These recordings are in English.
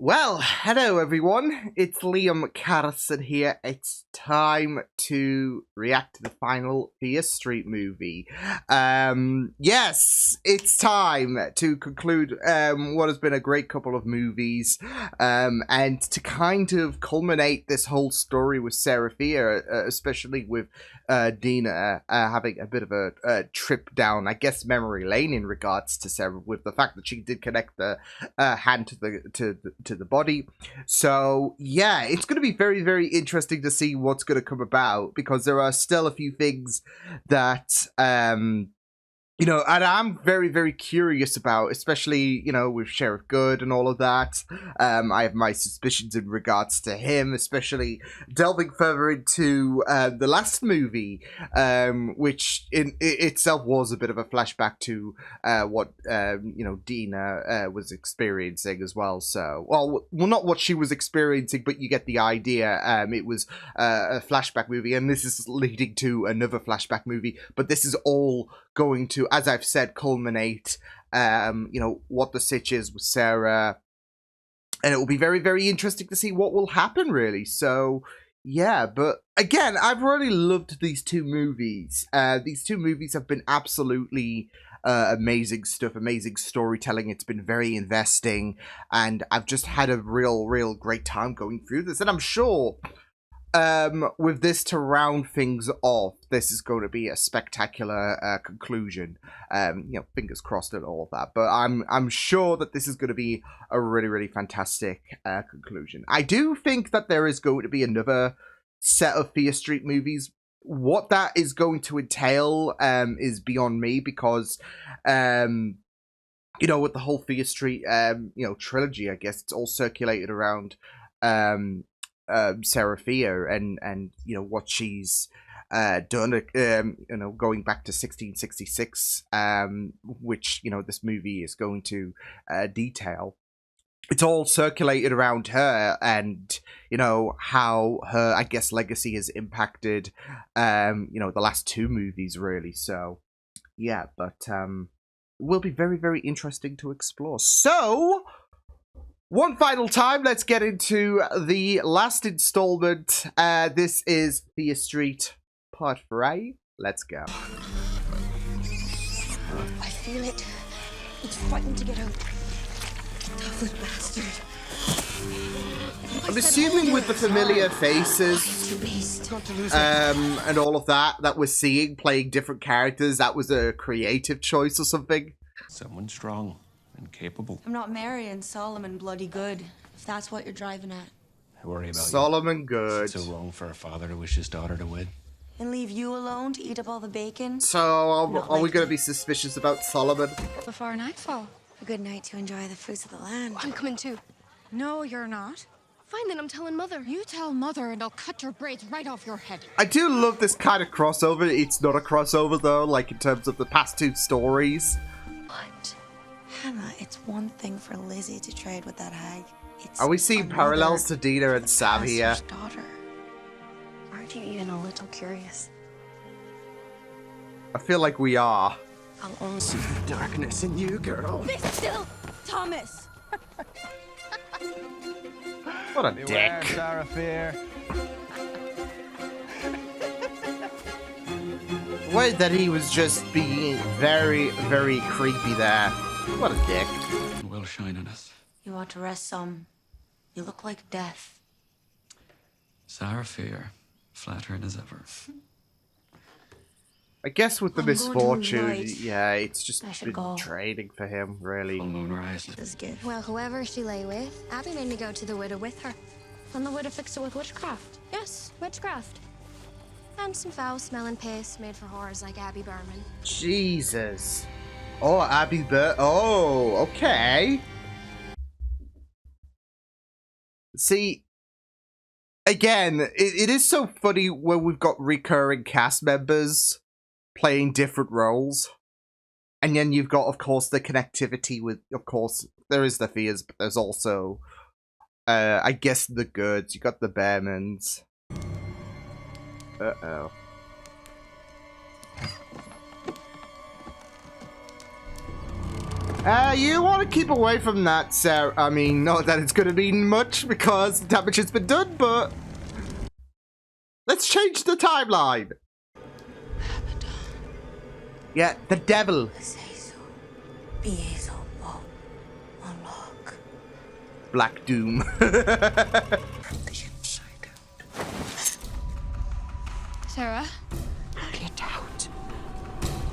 Well, hello everyone. It's Liam Carson here. It's time to react to the final Fear Street movie. Yes, it's time to conclude what has been a great couple of movies, and to kind of culminate this whole story with Sarah Fear, especially with Dina having a bit of a trip down, I guess, memory lane in regards to Sarah, with the fact that she did connect the hand to the body. So yeah, it's going to be very, very interesting to see what's going to come about, because there are still a few things that and I'm very, very curious about, especially, with Sheriff Good and all of that. I have my suspicions in regards to him, especially delving further into the last movie, which in itself was a bit of a flashback to what, Dina was experiencing as well. So, well, not what she was experiencing, but you get the idea. It was a flashback movie, and this is leading to another flashback movie, but this is all going to, as I've said, culminate, what the sitch is with Sarah. And it will be very, very interesting to see what will happen, really. So, yeah, but again, I've really loved these two movies. These two movies have been absolutely amazing stuff, amazing storytelling. It's been very investing, and I've just had a real, real great time going through this. And I'm sure with this to round things off, this is going to be a spectacular conclusion. Fingers crossed and all of that. But I'm sure that this is going to be a really, really fantastic conclusion. I do think that there is going to be another set of Fear Street movies. What that is going to entail is beyond me, because with the whole Fear Street trilogy, I guess it's all circulated around Sarah Fear and what she's done, going back to 1666, which this movie is going to detail. It's all circulated around her, and how her, I guess, legacy has impacted the last two movies, really. So yeah, but it will be very, very interesting to explore. So one final time, let's get into the last installment. This is Fear Street Part 3. Let's go. I feel it. It's fighting to get out. Tough little bastard. I'm assuming with the familiar faces and all of that we're seeing playing different characters, that was a creative choice or something. Someone strong and capable. I'm not marrying Solomon Bloody Good, if that's what you're driving at. I worry about Solomon Good. It's so wrong for a father to wish his daughter to win. And leave you alone to eat up all the bacon? So are we going to be suspicious about Solomon? Before nightfall. A good night to enjoy the fruits of the land. I'm coming too. No, you're not. Fine, then I'm telling Mother. You tell Mother and I'll cut your braids right off your head. I do love this kind of crossover. It's not a crossover, though, like in terms of the past two stories. What? Hannah, it's one thing for Lizzie to trade with that hag. Are we seeing parallels to Dina and Sam here? Daughter. Aren't you even a little curious? I feel like we are. I'll only See the darkness in you, girl. Be still, Thomas! What a dick. Sarah Fear. The way that he was just being very, very creepy there. What a dick. Will shine on us. You ought to rest some. You look like death. Sarah Fear, flattering as ever. I guess with the I'm going misfortune, tonight. yeah, it's just I should been go. trading for him, really. Full moon rise. This is good. Well, whoever she lay with, Abby made me go to the widow with her. And the widow fixed it with witchcraft. Yes, witchcraft. And some foul-smelling paste made for whores like Abby Berman. Jesus. Oh, Abby Oh, okay. See, again, it is so funny when we've got recurring cast members playing different roles. And then you've got, of course, the connectivity with, of course, there is the Fears, but there's also, I guess, the Goods. You got the Bearmans. Uh-oh. You want to keep away from that, Sarah. I mean, not that it's going to be much because the damage has been done, but let's change the timeline. Yeah, the devil. Black Doom. Sarah? Get out.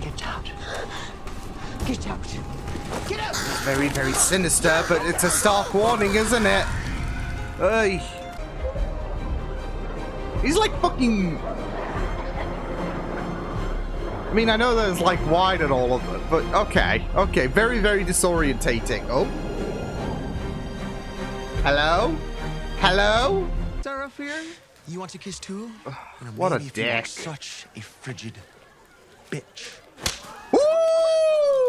Get out. Get out. Get out! Very, very sinister, but it's a stark warning, isn't it? Hey. He's like fucking... I mean, I know there's like wine and all of it, but okay. Okay, very, very disorientating. Oh. Hello? Hello? Seraphir, you want to kiss too? What a Maybe if you weren't dick. Such a frigid bitch.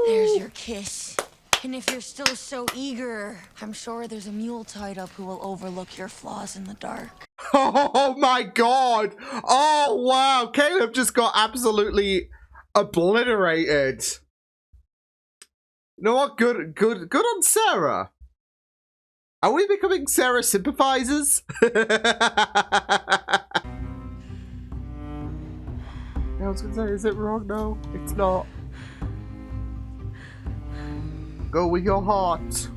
There's your kiss. And if you're still so eager, I'm sure there's a mule tied up who will overlook your flaws in the dark. Oh my god! Oh wow! Caleb just got absolutely obliterated. You know what? Good on Sarah. Are we becoming Sarah sympathizers? I was gonna say, is it wrong? No, it's not. Go with your heart.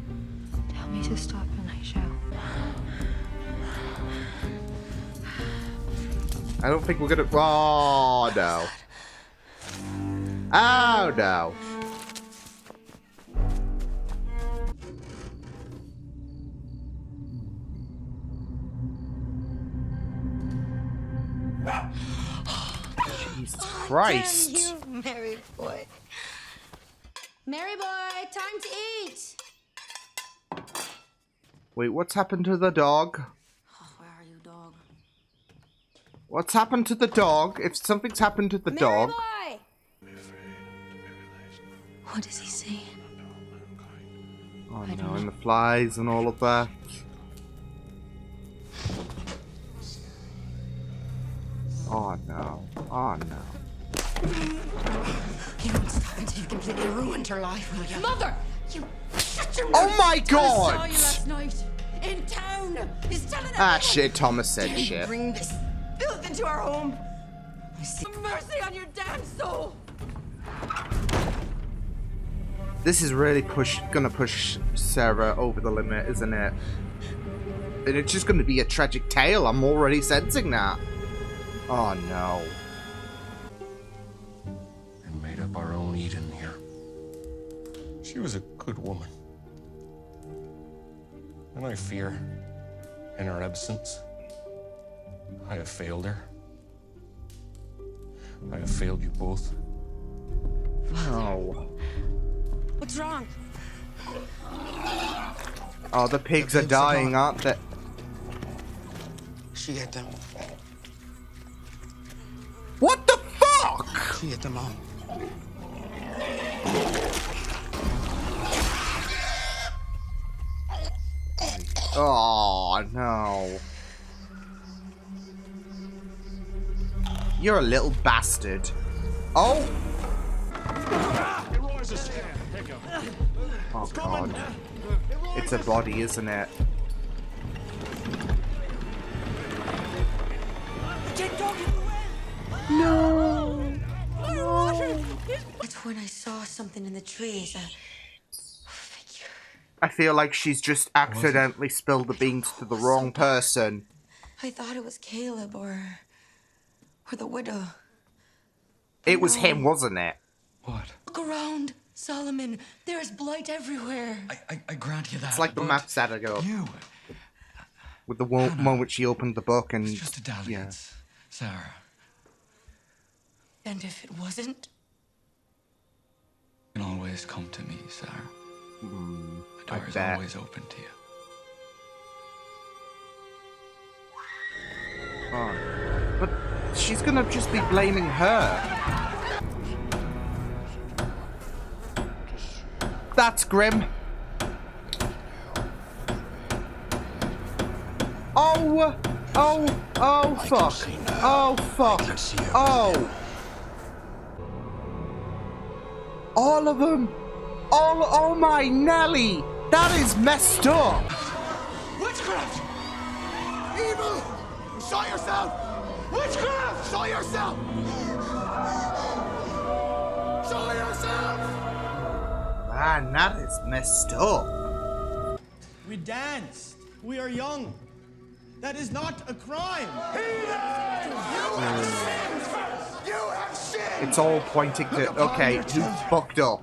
Tell me to stop and I shall. I don't think we're gonna. Oh no. Oh no. Jesus Christ. Damn you, Mary boy. Mary boy, time to eat. Wait, what's happened to the dog? Oh, where are you, dog? What's happened to the dog? If something's happened to the dog. Mary boy! What is he saying? Oh no, and the flies and all of that. Oh no. Oh no. You won't stop until you've completely ruined her life, will you? Mother! You shut your Oh mouth! my I god! saw you last night in town. He's telling Ah everyone. shit, Thomas said Dare you shit. bring this filth into our home. Have mercy on your damn soul. This is really gonna push Sarah over the limit, isn't it? And it's just gonna be a tragic tale. I'm already sensing that. Oh no. We made up our own Eden here. She was a good woman. And I fear, in her absence, I have failed her. I have failed you both. No. What's wrong? Oh, the pigs are dying, aren't they? She ate them. What the fuck? She ate them all. Oh no. You're a little bastard. Oh! Oh god. It's a body, isn't it? No! That's when I saw something in the trees. A figure. I feel like she's just accidentally spilled the beans to the wrong person. I thought it was Caleb or the widow. It was him, wasn't it? What? Look around, Solomon. There's blight everywhere. I grant you that. It's like the but map said ago. You. With the moment she opened the book and... It's just a dalliance, Sarah. And if it wasn't? You can always come to me, Sarah. My I door is bet. always open to you. Oh. But she's gonna just be blaming her. That's grim. Oh! Oh! Oh, fuck. Oh, fuck. Oh! All of them! Oh my Nelly! That is messed up! Witchcraft! Evil! Show yourself! Witchcraft! Show yourself! Show yourself! Man, that is messed up. We danced. We are young. That is not a crime. It's all pointing to, okay, who fucked up?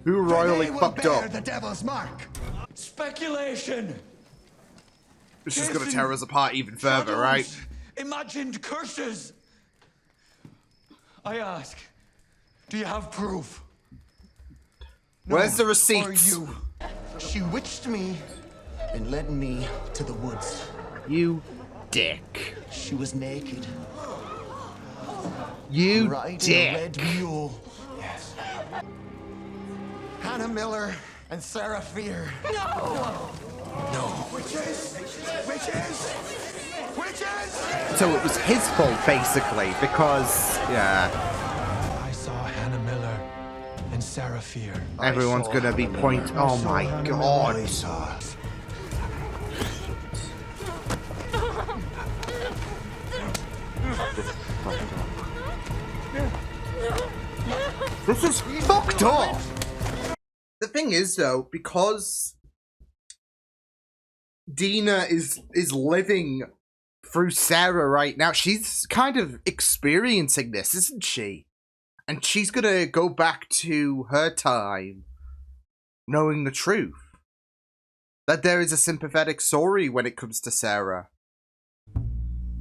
Who royally fucked up? The devil's mark. Speculation. This is gonna tear us apart even further, right? Shadows, imagined curses. I ask, do you have proof? Where's the Or receipts? you. She witched me and led me to the woods. You dick. She was naked, You riding a dick. red mule. Yes. Hannah Miller and Sarah Fear. No. Witches! Witches! Witches! So it was his fault, basically, because, yeah, I saw Hannah Miller and Sarah Fear. everyone's gonna be oh my god. I saw. This is fucked up! The thing is, though, because Dina is living through Sarah right now, she's kind of experiencing this, isn't she? And she's gonna go back to her time knowing the truth. That there is a sympathetic story when it comes to Sarah.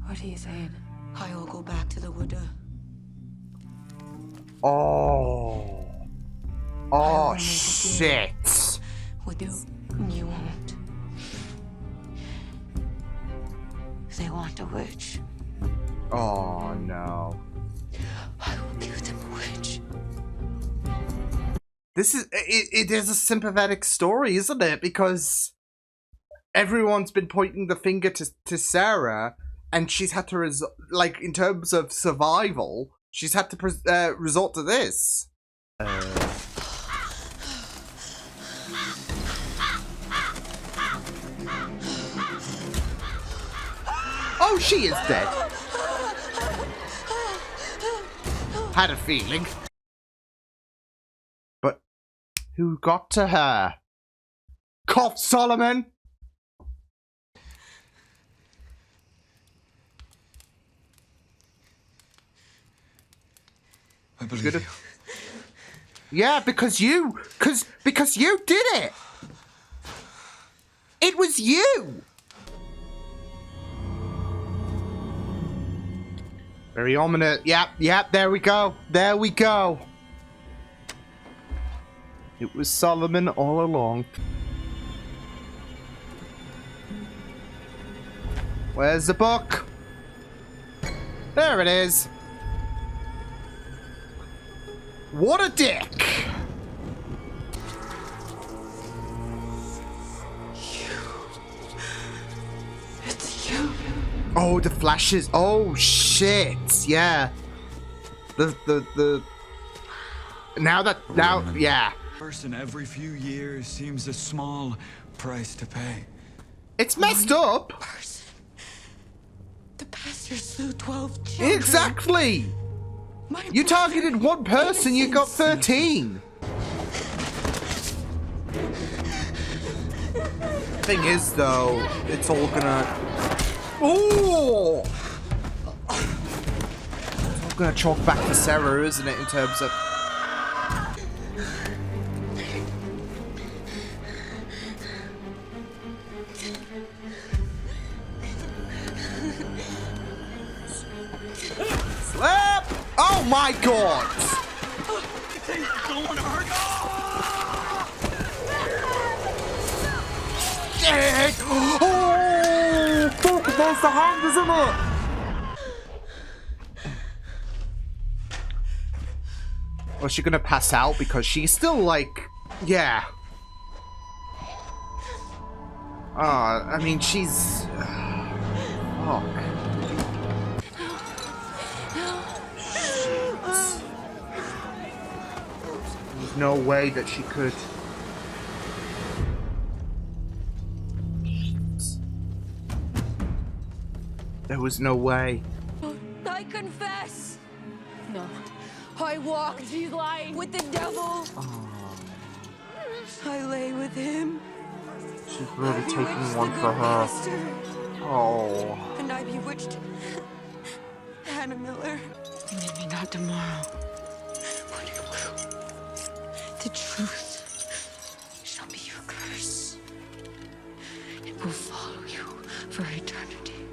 What are you saying? I'll go back to the wood. Oh. I Oh, will make a deal. shit. With you, you won't. They want a witch. Oh, no. I will give them a witch. This is, it is a sympathetic story, isn't it? Because everyone's been pointing the finger to Sarah, and she's had to, like, in terms of survival, she's had to resort to this. Oh, she is dead. Had a feeling. But who got to her? Cough Solomon! I believe you. Yeah, because you did it. It was you. Very ominous. Yep, there we go. There we go. It was Solomon all along. Where's the book? There it is. What a dick! It's you. Oh, the flashes. Oh, shit. Yeah. The now, yeah. Person every few years seems a small price to pay. It's messed up. Person. The pastor slew 12 children. Exactly. My You brother, targeted one person, you got 13. Thing is, though, it's all gonna... Oh! It's all gonna chalk back to Sarah, isn't it, in terms of... Slap! Oh my god! Shit! Oh! Fuck, there's the hand, isn't it? Was she gonna pass out? Because she's still like... Yeah. I mean, she's... Fuck. There's no way that she could... There was no way. I confess. No. I walked. He's lying. With the devil. I lay with him. She's really I taking bewitched one the for good her. master, Oh. and I bewitched Hannah Miller. Maybe not tomorrow. But it will. The truth shall be your curse. It will follow you for eternity.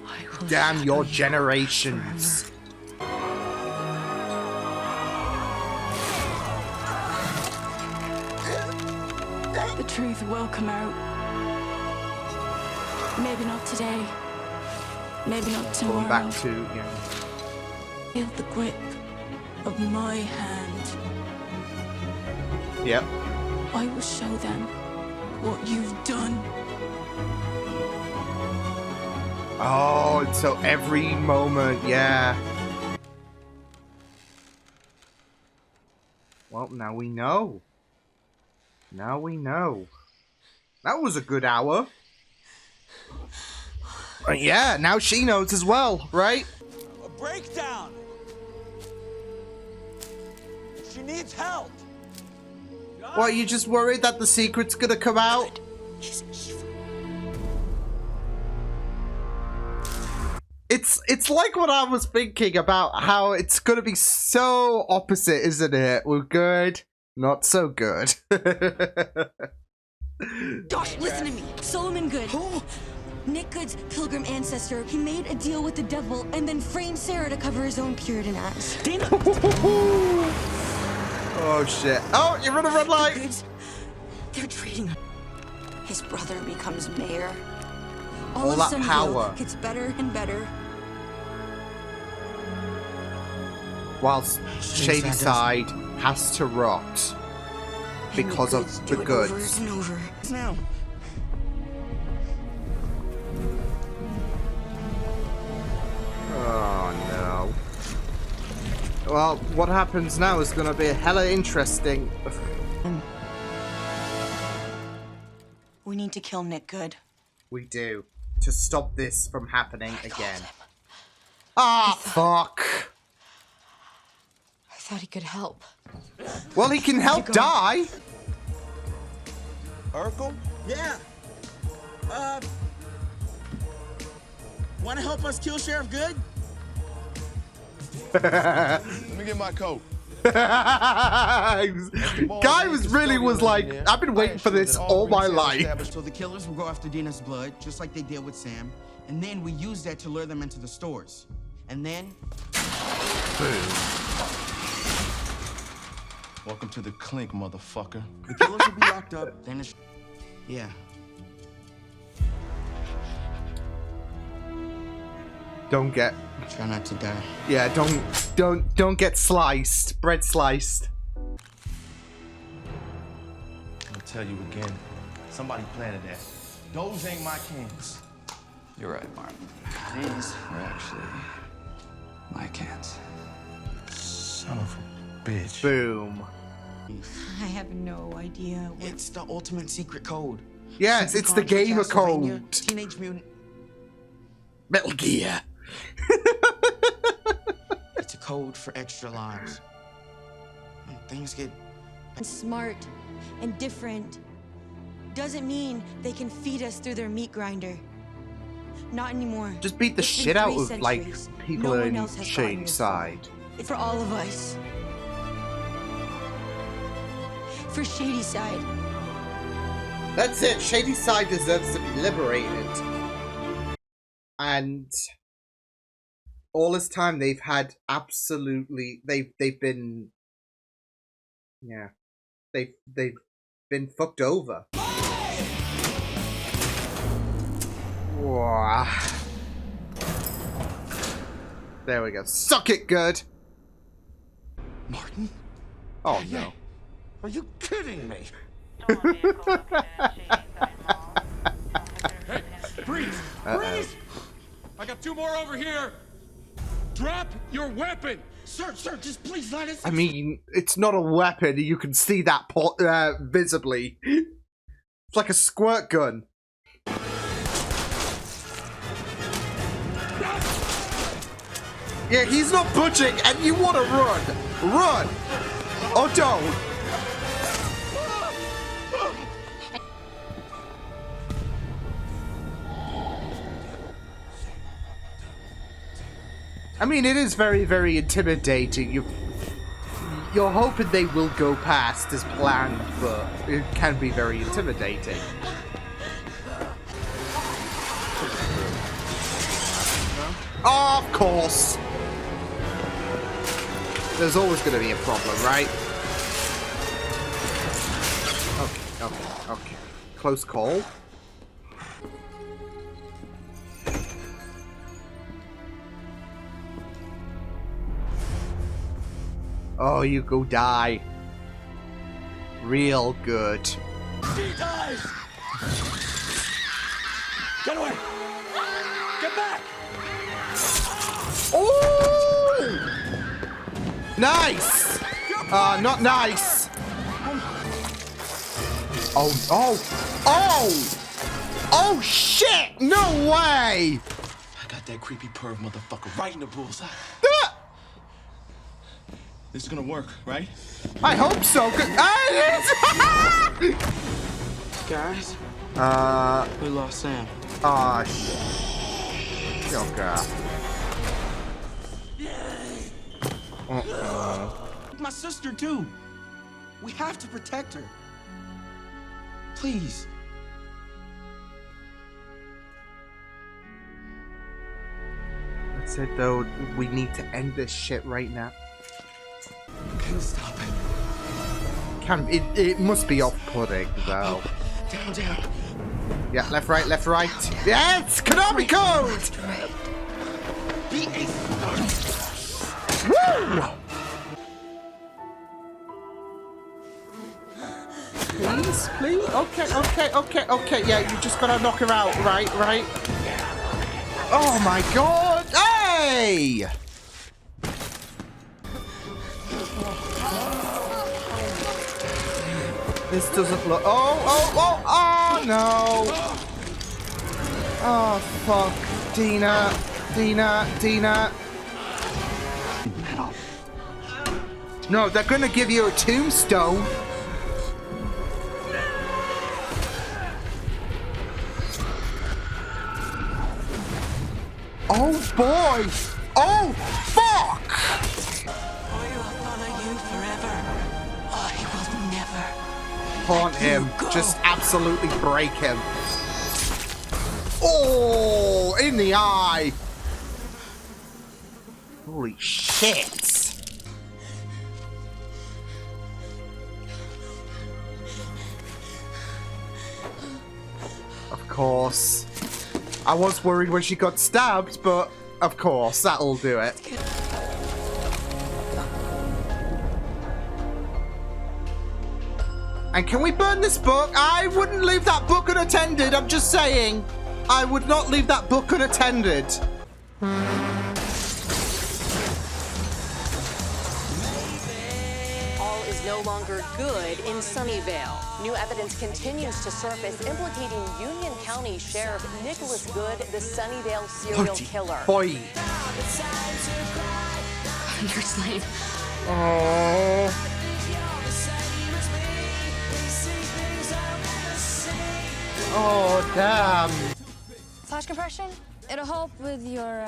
I will Damn shadow your you generations. The truth will come out. Maybe not today. Maybe not tomorrow. Going back to, yeah. Feel the grip of my hand. Yep. I will show them what you've done. Oh, and so every moment, yeah. Well, now we know. Now we know. That was a good hour. Yeah, now she knows as well, right? A breakdown. She needs help. What, you just worried that the secret's gonna come out? He's evil. It's like what I was thinking about how it's gonna be so opposite, isn't it? We're good, not so good. Josh, listen to me. Solomon Good. Nick Good's pilgrim ancestor. He made a deal with the devil and then framed Sarah to cover his own Puritan ass. Dana! Oh shit. Oh, you're in a red light! Goods, they're trading him. His brother becomes mayor. All of that Sunnyvale power. gets better and better. Whilst Shady Side has to rot because of the goods. Over and over. Now. Oh no. Well, what happens now is gonna be hella interesting. We need to kill Nick Good. We do. To stop this from happening again. Ah, fuck. I thought he could help. Well, he can help die. Urkel? Yeah. Want to help us kill Sheriff Good? Let me get my coat. Guy was like, I've been waiting for this all my life. So the killers will go after Dina's blood, just like they did with Sam, and then we use that to lure them into the stores. And then... Welcome to the clink, motherfucker. the killers will be locked up, then it's... Yeah. Don't get, Try not to die. yeah, don't get sliced, bread sliced. I'll tell you again. Somebody planted that. Those ain't my cans. You're right, Martin. These are actually my cans. Son of a bitch. Boom. I have no idea. It's the ultimate secret code. Yes, it's the Secret code for gamer Castlevania, code. Teenage Mutant. Metal Gear. It's a code for extra lives. When things get... Smart and different doesn't mean they can feed us through their meat grinder. Not anymore. Just beat the It's been shit out 3 of, like, centuries. people No one in else has gotten Shady this far. Side. It's for all of us. For Shady Side. That's it. Shady Side deserves to be liberated. And all this time they've had absolutely they've been they've been fucked over. Whoa. There we go. Suck it, Good. Martin? Oh no. Are you kidding me? Freeze! Freeze! I got 2 more over here. Drop your weapon. Sir, just please let us... I mean, it's not a weapon. You can see that visibly. It's like a squirt gun. Yeah, he's not budging, and you want to run. Run! Or don't. I mean, it is very, very intimidating. You're hoping they will go past as planned, but it can be very intimidating. Oh, of course! There's always going to be a problem, right? Okay. Close call. Oh, you go die. Real good. He dies! Get away! Get back! Oh! Nice! Not nice. Oh, shit! No way! I got that creepy perv motherfucker right in the bullseye. This is gonna work, right? I hope so. Guys, we lost Sam. Aw, sugar. My sister too. We have to protect her. Please. That's it, though. We need to end this shit right now. Can stop it. It must be off-putting, though. Down. Yeah, left, right. Yes! Konami code! Woo! Please? Okay. Yeah, you just gotta knock her out, right? Oh my god! Hey! This doesn't look. Oh no! Oh fuck, Dina. No, they're gonna give you a tombstone. Oh boy! Oh fuck! I will follow you forever. I will never. Haunt him. Just absolutely break him. Oh, in the eye. Holy shit. Of course. I was worried when she got stabbed, but of course, that'll do it. And can we burn this book? I wouldn't leave that book unattended, I'm just saying. I would not leave that book unattended. All is no longer good in Sunnyvale. New evidence continues to surface implicating Union County Sheriff Nicholas Good, the Sunnyvale serial killer. Boy. Your slave. Oh. Oh, damn. Flash compression? It'll help with your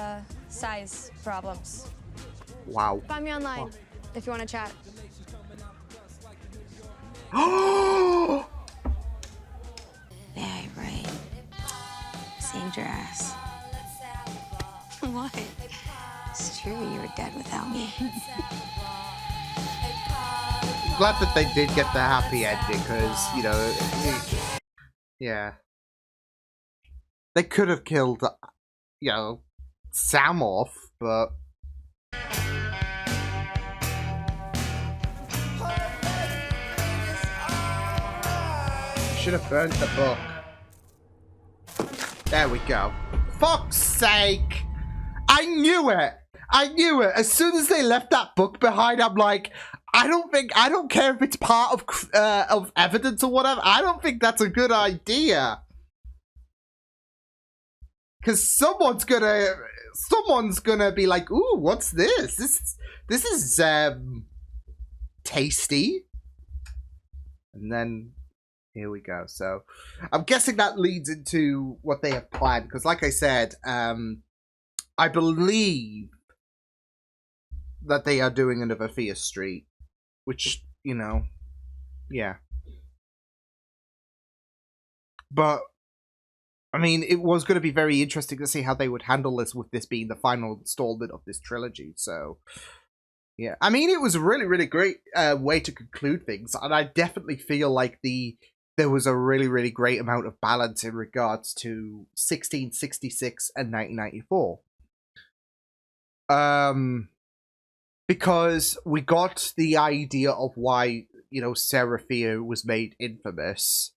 size problems. Wow. Find me online if you want to chat. Yeah, right. Saved your ass. What? It's true, you were dead without me. Glad that they did get the happy ending, because, you know, yeah. They could have killed, you know, Sam off, but... Should have burnt the book. There we go. Fuck's sake! I knew it! As soon as they left that book behind, I'm like, I don't care if it's part of evidence or whatever. I don't think that's a good idea. because someone's gonna be like, "Ooh, what's this? This is tasty." And then here we go. So I'm guessing that leads into what they have planned, because like I said, I believe that they are doing another Fear Street, which, you know, yeah. But I mean, it was going to be very interesting to see how they would handle this, with this being the final installment of this trilogy. So yeah, I mean, it was a really, really great way to conclude things, and I definitely feel like there was a really, really great amount of balance in regards to 1666 and 1994. Because we got the idea of why, you know, Seraphia was made infamous,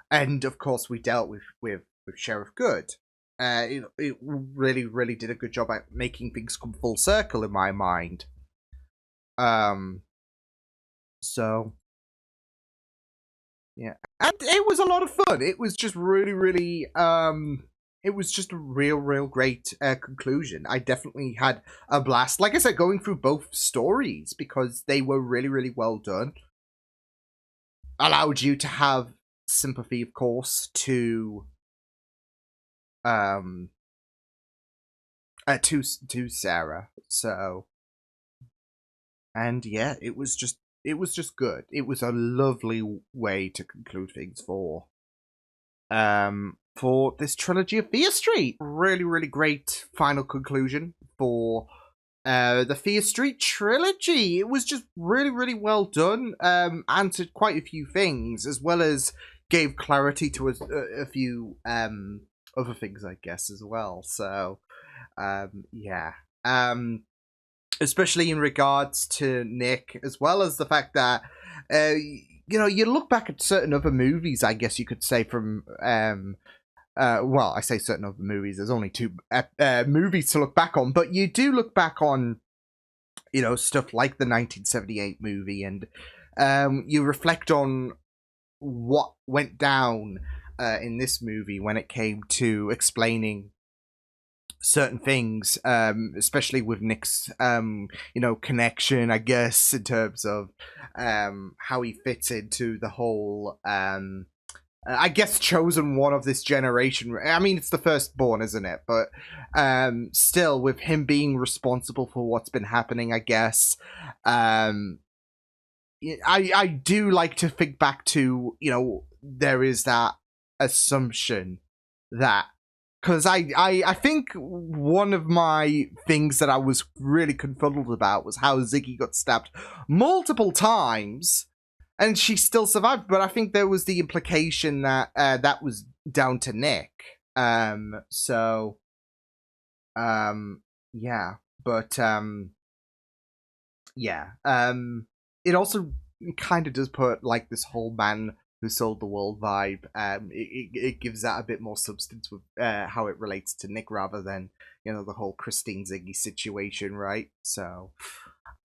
and of course we dealt with Sheriff Good. It really, really did a good job at making things come full circle in my mind. So yeah, and it was a lot of fun. It was just really, really, it was just a real great conclusion. I definitely had a blast. Like I said, going through both stories, because they were really, really well done. Allowed you to have sympathy, of course, to Sarah. So, and yeah, it was just good. It was a lovely way to conclude things for this trilogy of Fear Street. Really, really great final conclusion for the Fear Street trilogy. It was just really, really well done. Answered quite a few things, as well as gave clarity to a few other things, I guess, as well. So yeah, especially in regards to Nick, as well as the fact that you know, you look back at certain other movies, I guess you could say, from well, I say certain other movies, there's only 2 movies to look back on, but you do look back on, you know, stuff like the 1978 movie, and you reflect on what went down in this movie when it came to explaining certain things, especially with Nick's you know, connection, I guess, in terms of how he fits into the whole I guess chosen one of this generation. I mean, it's the firstborn, isn't it? But still, with him being responsible for what's been happening, I guess, I do like to think back to, you know, there is that assumption that, because I think one of my things that I was really confuddled about was how Ziggy got stabbed multiple times and she still survived. But I think there was the implication that that was down to Nick. So, yeah. But, yeah. It also kind of does put, like, this whole man who sold the world vibe. It gives that a bit more substance with how it relates to Nick, rather than, you know, the whole Christine Ziggy situation, right? So,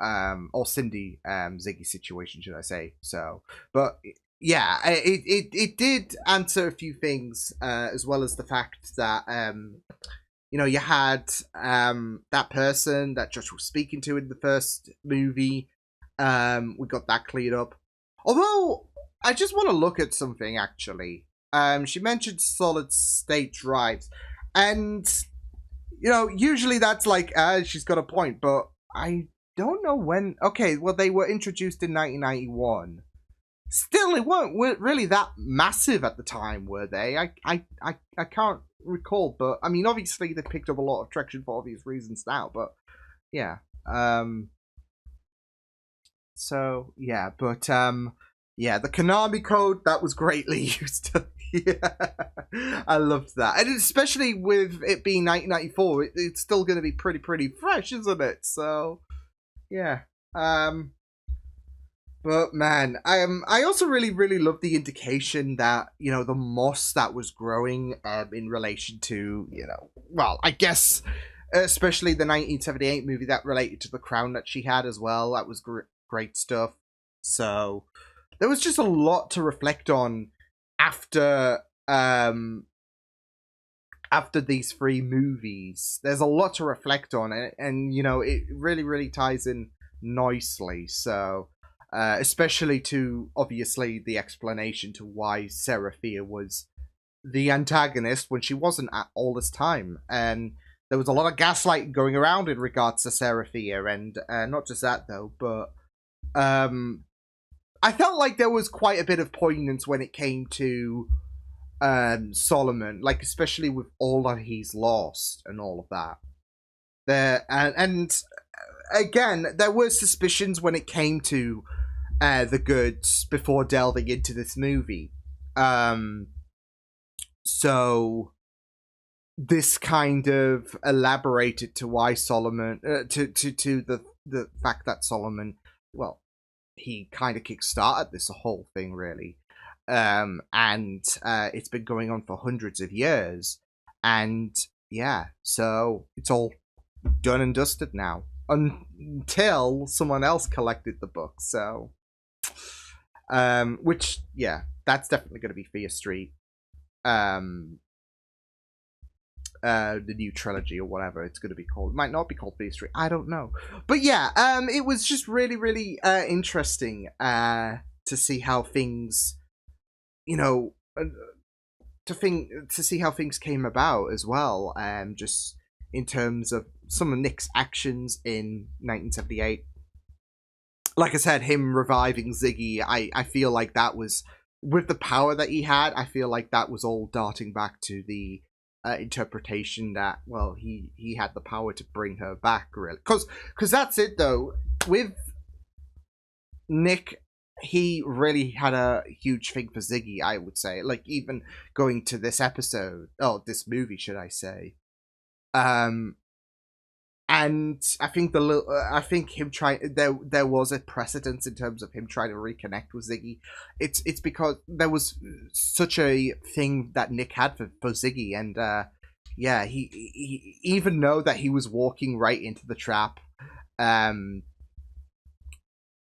or Cindy Ziggy situation, should I say? So, but yeah, it did answer a few things, as well as the fact that you know, you had that person that Josh was speaking to in the first movie. We got that cleared up. Although, I just want to look at something, actually. She mentioned solid state drives. And, you know, usually that's like, she's got a point. But I don't know when. Okay, well, they were introduced in 1991. Still, they weren't really that massive at the time, were they? I can't recall. But, I mean, obviously, they picked up a lot of traction for obvious reasons now. But, yeah. So, yeah, but, yeah, the Konami code, that was greatly used. Yeah, I loved that. And especially with it being 1994, it's still going to be pretty fresh, isn't it? So, yeah. But, man, I also really love the indication that, you know, the moss that was growing in relation to, you know, well, I guess, especially the 1978 movie that related to the crown that she had as well. That was great stuff. So, there was just a lot to reflect on after after these 3 movies. There's a lot to reflect on, and you know, it really, really ties in nicely. So, especially to obviously the explanation to why Seraphia was the antagonist when she wasn't at all this time, and there was a lot of gaslighting going around in regards to Seraphia, and not just that though, but I felt like there was quite a bit of poignance when it came to Solomon, like especially with all that he's lost and all of that. There and again, there were suspicions when it came to the goods before delving into this movie. So this kind of elaborated to why Solomon, to the fact that Solomon, well, he kind of kickstarted this whole thing really, and it's been going on for hundreds of years, and yeah, so it's all done and dusted now until someone else collected the book. So, which yeah, that's definitely going to be Fear Street. The new trilogy or whatever it's going to be called. It might not be called Fear Street, I don't know, but yeah, it was just really, really interesting to see how things, you know, to see how things came about as well, just in terms of some of Nick's actions in 1978. Like I said, him reviving Ziggy, I feel like that was, with the power that he had, I feel like that was all darting back to the interpretation that, well, he had the power to bring her back, really. Because that's it, though. With Nick, he really had a huge thing for Ziggy, I would say. Like, even going to this episode, this movie, should I say. And I think him trying, there was a precedence in terms of him trying to reconnect with Ziggy. It's because there was such a thing that Nick had for Ziggy, and yeah, he even know that he was walking right into the trap. There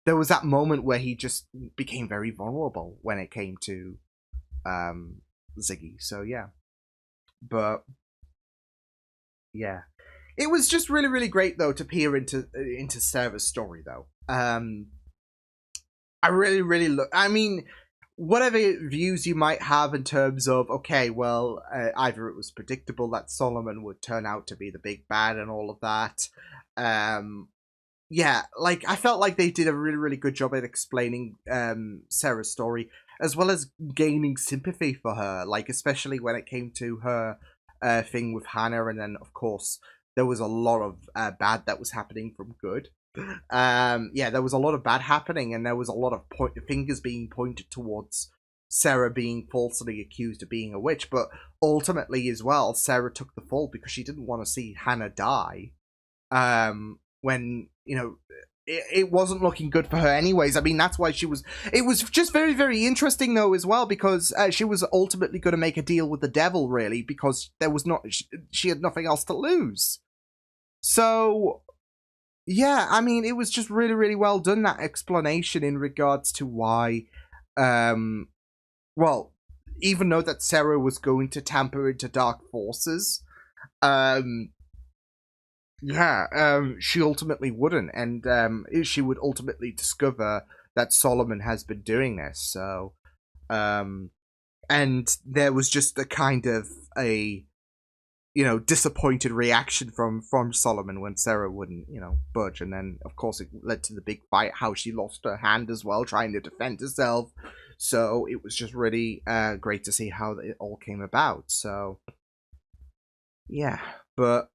was that moment where he just became very vulnerable when it came to Ziggy. So yeah, but yeah. It was just really, really great, though, to peer into Sarah's story, though. I really, really I mean, whatever views you might have in terms of, okay, well, either it was predictable that Solomon would turn out to be the big bad and all of that. Yeah, like, I felt like they did a really, really good job at explaining Sarah's story, as well as gaining sympathy for her, like, especially when it came to her thing with Hannah, and then, of course, there was a lot of bad that was happening from good. Yeah, there was a lot of bad happening, and there was a lot of fingers being pointed towards Sarah being falsely accused of being a witch. But ultimately, as well, Sarah took the fall because she didn't want to see Hannah die. When, you know, it wasn't looking good for her anyways. I mean, that's why she was... It was just very, very interesting, though, as well, because she was ultimately going to make a deal with the devil, really, because there was not... She had nothing else to lose. So, yeah, I mean, it was just really, really well done, that explanation in regards to why... well, even though that Sarah was going to tamper into dark forces... she ultimately wouldn't, and she would ultimately discover that Solomon has been doing this. So, and there was just a kind of a, you know, disappointed reaction from Solomon when Sarah wouldn't, you know, budge, and then of course it led to the big fight, how she lost her hand as well, trying to defend herself. So it was just really great to see how it all came about. So, yeah, but.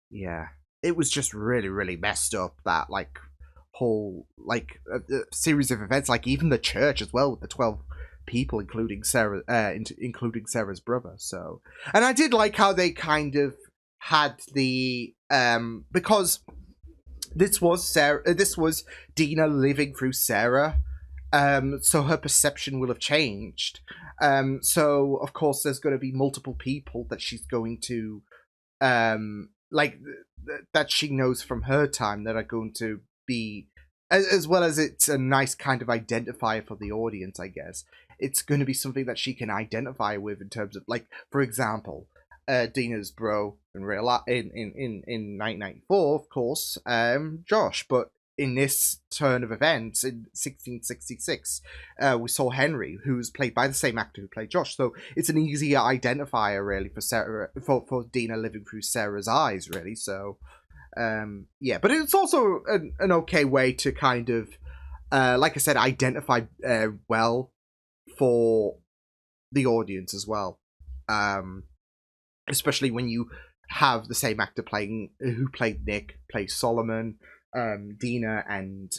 Yeah, it was just really, really messed up, that, like, whole, like, series of events, like, even the church as well, with the 12 people, including Sarah, including Sarah's brother, so... And I did like how they kind of had the, because this was Dina living through Sarah, so her perception will have changed. So, of course, there's going to be multiple people that she's going to, like, that she knows from her time that are going to be, as well as it's a nice kind of identifier for the audience, I guess. it's going to be something that she can identify with in terms of, like, for example, Dina's bro in real life in 1994, of course, Josh, but in this turn of events in 1666, we saw Henry, who's played by the same actor who played Josh. So it's an easier identifier, really, for Sarah, for Dina living through Sarah's eyes, really. So, yeah, but it's also an okay way to kind of, like I said, identify well for the audience as well. Especially when you have the same actor playing, who played Nick, plays Solomon. Dina and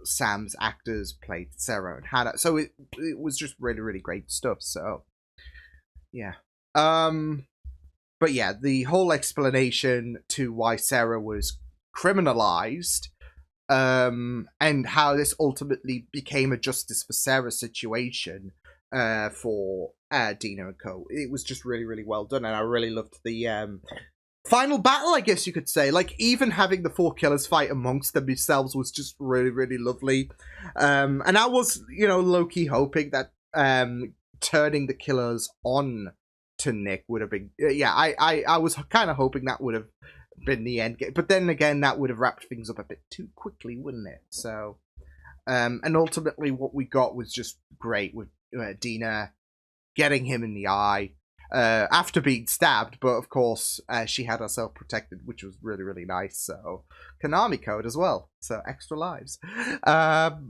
Sam's actors played Sarah and Hannah, so it was just really, really great stuff. So yeah, but yeah, the whole explanation to why Sarah was criminalized, and how this ultimately became a justice for Sarah situation, for Dina and co. It was just really, really well done, and I really loved the final battle, I guess you could say. Like, even having the four killers fight amongst themselves was just really, really lovely. And I was, low-key hoping that turning the killers on to Nick would have been... Yeah, I was kind of hoping that would have been the end game. But then again, that would have wrapped things up a bit too quickly, wouldn't it? So, and ultimately what we got was just great, with Dina getting him in the eye, after being stabbed, but of course she had herself protected, which was really, really nice. So Konami code as well, so extra lives. But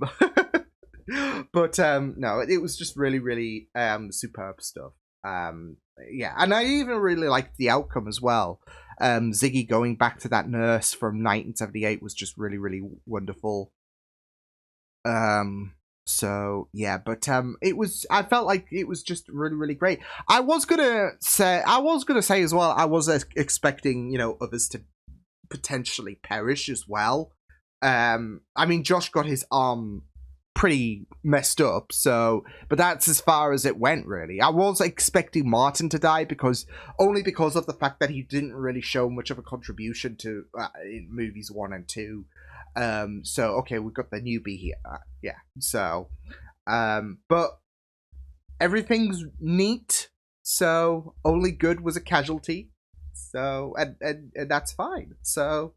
no, it was just really, really superb stuff. Yeah, and I even really liked the outcome as well. Ziggy going back to that nurse from 1978 was just really, really wonderful. So yeah, but I felt like it was just really, really great. I was gonna say as well, I was expecting, others to potentially perish as well. I mean, Josh got his arm pretty messed up, so, but that's as far as it went, really. I was expecting Martin to die, only because of the fact that he didn't really show much of a contribution to in movies 1 and 2. So okay, we've got the newbie here. Yeah. So, but everything's neat. So only good was a casualty. So and that's fine. So,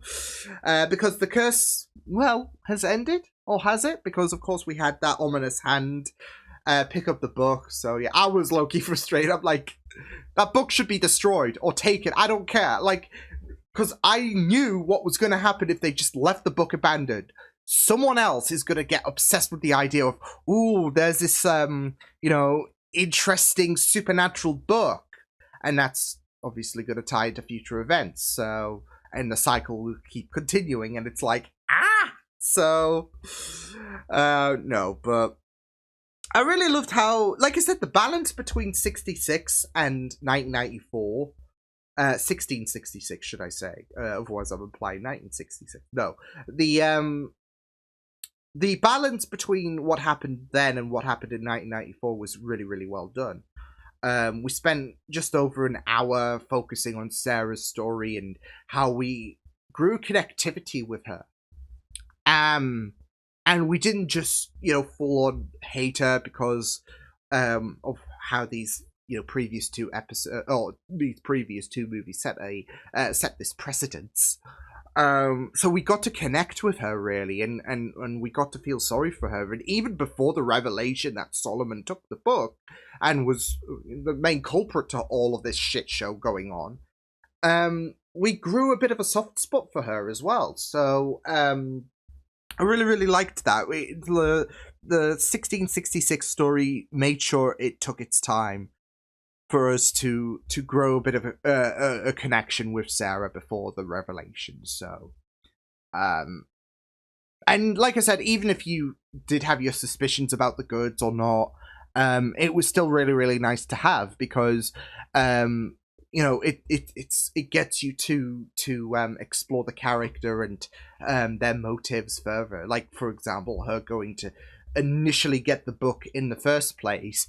because the curse, well, has ended, or has it? Because of course we had that ominous hand pick up the book. So yeah, I was low-key frustrated. I'm like, that book should be destroyed or taken. I don't care. Like, because I knew what was going to happen if they just left the book abandoned. Someone else is going to get obsessed with the idea of, ooh, there's this, interesting supernatural book. And that's obviously going to tie into future events. So, and the cycle will keep continuing. And it's like, So, no, but I really loved how, like I said, the balance between 66 and 1994... 1666, should I say? Otherwise, I'm implying 1966. No, the balance between what happened then and what happened in 1994 was really, really well done. We spent just over an hour focusing on Sarah's story and how we grew connectivity with her. And we didn't just, full on hate her because of how these previous two episodes, or these previous two movies set this precedence. So we got to connect with her, really, and we got to feel sorry for her. And even before the revelation that Solomon took the book and was the main culprit to all of this shit show going on, we grew a bit of a soft spot for her as well. So I really, really liked that. The 1666 story made sure it took its time for us to grow a bit of a connection with Sarah before the revelation. So, and like I said, even if you did have your suspicions about the goods or not, it was still really, really nice to have, because it gets you to explore the character and their motives further. Like, for example, her going to initially get the book in the first place.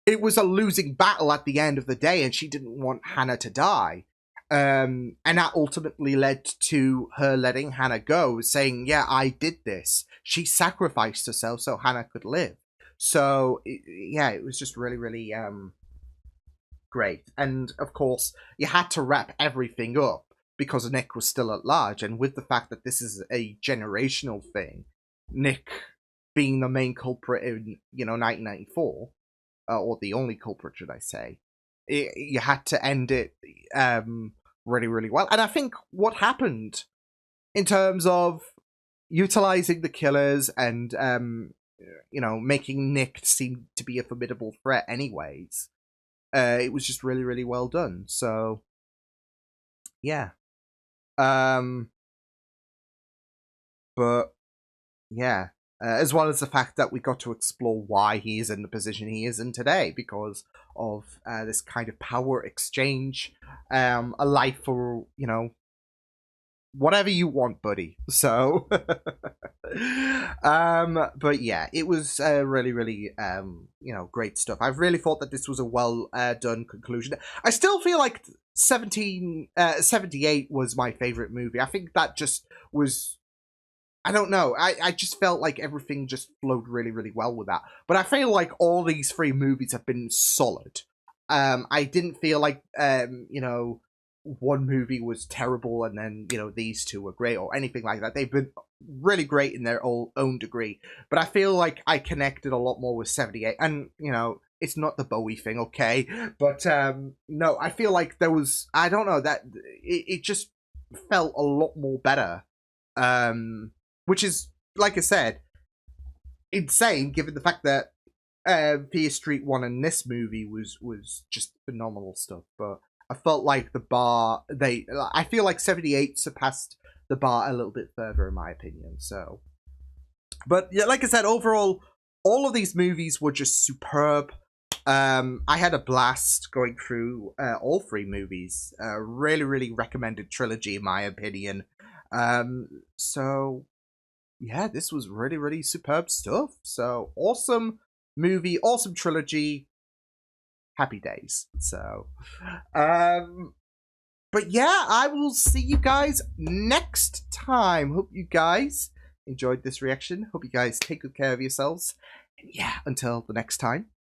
It was a losing battle at the end of the day, and she didn't want Hannah to die. And that ultimately led to her letting Hannah go, saying, yeah, I did this. she sacrificed herself so Hannah could live. So yeah, it was just really, really great. And of course, you had to wrap everything up because Nick was still at large, and with the fact that this is a generational thing, Nick being the main culprit in 1994, or the only culprit, should I say, you had to end it really, really well. And I think what happened in terms of utilizing the killers and making Nick seem to be a formidable threat anyways, it was just really, really well done. So yeah. But yeah, as well as the fact that we got to explore why he is in the position he is in today because of this kind of power exchange, a life for, whatever you want, buddy. So, but yeah, it was really, really, great stuff. I really thought that this was a well done conclusion. I still feel like 78 was my favorite movie. I think that just was, I don't know. I just felt like everything just flowed really, really well with that. But I feel like all these three movies have been solid. I didn't feel like, one movie was terrible and then, these two were great or anything like that. They've been really great in their own degree. But I feel like I connected a lot more with 78. And, it's not the Bowie thing, okay? But, no, I feel like there was, I don't know, that it just felt a lot more better. Which is, like I said, insane given the fact that Fear Street 1 and this movie was just phenomenal stuff. But I felt like the bar, I feel like 78 surpassed the bar a little bit further in my opinion. So, but yeah, like I said, overall, all of these movies were just superb. I had a blast going through all three movies. Really, really recommended trilogy in my opinion. So yeah, this was really, really superb stuff. So awesome movie, awesome trilogy. Happy days. So, but yeah, I will see you guys next time. Hope you guys enjoyed this reaction. Hope you guys take good care of yourselves. And yeah, until the next time,